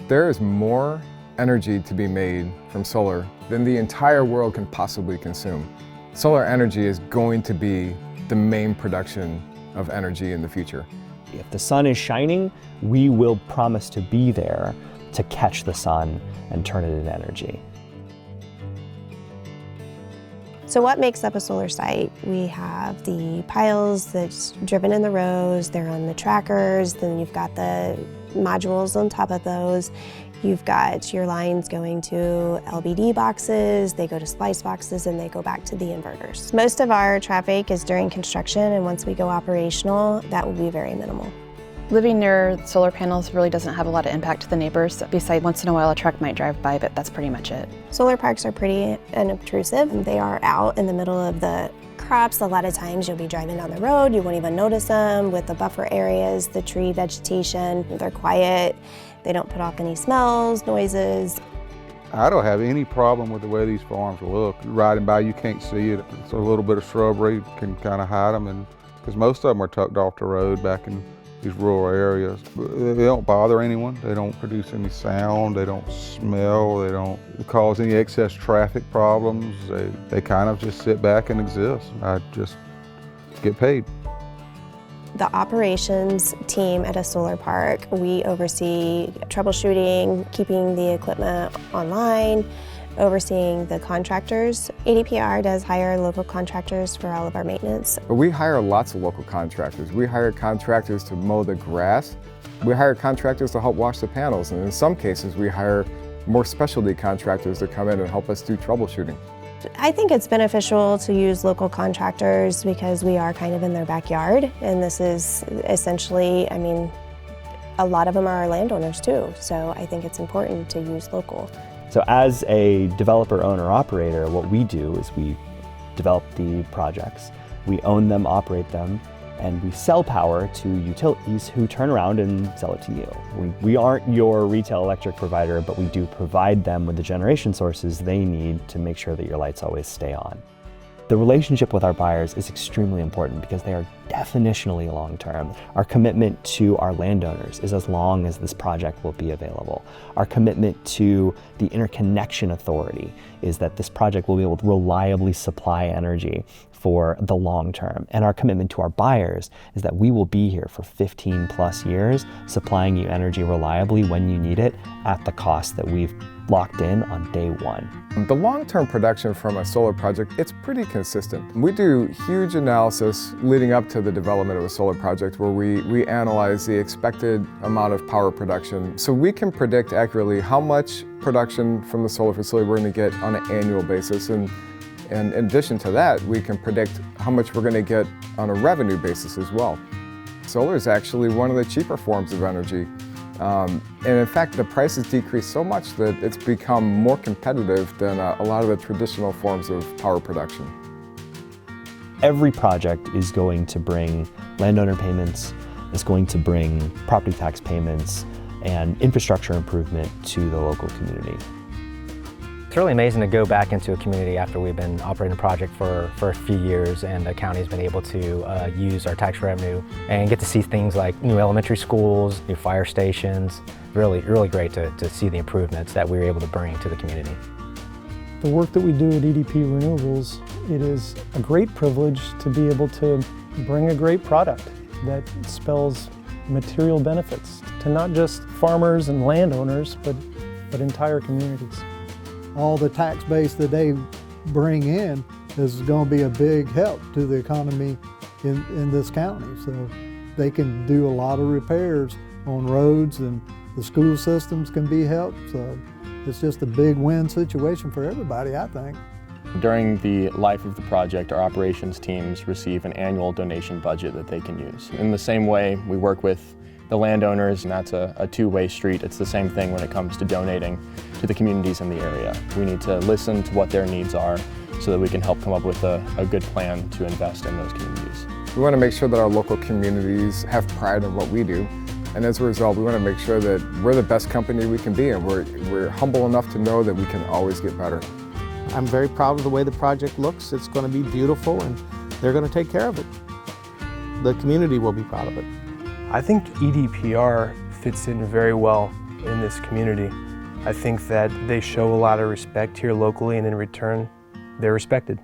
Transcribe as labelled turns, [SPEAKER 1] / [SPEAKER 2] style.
[SPEAKER 1] There is more energy to be made from solar than the entire world can possibly consume. Solar energy is going to be the main production of energy in the future.
[SPEAKER 2] If the sun is shining, we will promise to be there to catch the sun and turn it into energy.
[SPEAKER 3] So what makes up a solar site? We have the piles that's driven in the rows, they're on the trackers, then you've got the modules on top of those. You've got your lines going to LBD boxes, they go to splice boxes, and they go back to the inverters. Most of our traffic is during construction, and once we go operational, that will be very minimal.
[SPEAKER 4] Living near solar panels really doesn't have a lot of impact to the neighbors. Besides, once in a while a truck might drive by, but that's pretty much it.
[SPEAKER 3] Solar parks are pretty unobtrusive. They are out in the middle of the crops. A lot of times you'll be driving down the road, you won't even notice them with the buffer areas, the tree vegetation. They're quiet. They don't put off any smells, noises.
[SPEAKER 5] I don't have any problem with the way these farms look. Riding by, you can't see it. It's a little bit of shrubbery can kind of hide them, and because most of them are tucked off the road back in these rural areas. They don't bother anyone. They don't produce any sound. They don't smell. They don't cause any excess traffic problems. They kind of just sit back and exist. I just get paid.
[SPEAKER 3] The operations team at a solar park, we oversee troubleshooting, keeping the equipment online, overseeing the contractors. ADPR does hire local contractors for all of our maintenance.
[SPEAKER 1] But we hire lots of local contractors. We hire contractors to mow the grass. We hire contractors to help wash the panels. And in some cases, we hire more specialty contractors to come in and help us do troubleshooting.
[SPEAKER 3] I think it's beneficial to use local contractors because we are kind of in their backyard. And this is essentially, I mean, a lot of them are our landowners too. So I think it's important to use local.
[SPEAKER 2] So as a developer, owner, operator, what we do is we develop the projects, we own them, operate them, and we sell power to utilities who turn around and sell it to you. We aren't your retail electric provider, but we do provide them with the generation sources they need to make sure that your lights always stay on. The relationship with our buyers is extremely important because they are definitionally long-term. Our commitment to our landowners is as long as this project will be available. Our commitment to the interconnection authority is that this project will be able to reliably supply energy for the long term. And our commitment to our buyers is that we will be here for 15 plus years, supplying you energy reliably when you need it at the cost that we've locked in on day one.
[SPEAKER 1] The long-term production from a solar project, it's pretty consistent. We do huge analysis leading up to the development of a solar project where we analyze the expected amount of power production. So we can predict accurately how much production from the solar facility we're going to get on an annual basis. And in addition to that, we can predict how much we're going to get on a revenue basis as well. Solar is actually one of the cheaper forms of energy. And in fact, the price has decreased so much that it's become more competitive than a lot of the traditional forms of power production.
[SPEAKER 2] Every project is going to bring landowner payments, is going to bring property tax payments, and infrastructure improvement to the local community.
[SPEAKER 6] It's really amazing to go back into a community after we've been operating a project for a few years, and the county's been able to use our tax revenue and get to see things like new elementary schools, new fire stations. Really great to see the improvements that we were able to bring to the community.
[SPEAKER 7] The work that we do at EDP Renewables, it is a great privilege to be able to bring a great product that spells material benefits to not just farmers and landowners, but entire communities.
[SPEAKER 8] All the tax base that they bring in is going to be a big help to the economy in this county. So they can do a lot of repairs on roads, and the school systems can be helped. So it's just a big win situation for everybody, I think.
[SPEAKER 9] During the life of the project, our operations teams receive an annual donation budget that they can use. In the same way, we work with the landowners, and that's a two-way street. It's the same thing when it comes to donating to the communities in the area. We need to listen to what their needs are so that we can help come up with a good plan to invest in those communities.
[SPEAKER 1] We want to make sure that our local communities have pride in what we do. And as a result, we want to make sure that we're the best company we can be, and we're humble enough to know that we can always get better.
[SPEAKER 10] I'm very proud of the way the project looks. It's going to be beautiful, and they're going to take care of it. The community will be proud of it.
[SPEAKER 11] I think EDPR fits in very well in this community. I think that they show a lot of respect here locally, and in return, they're respected.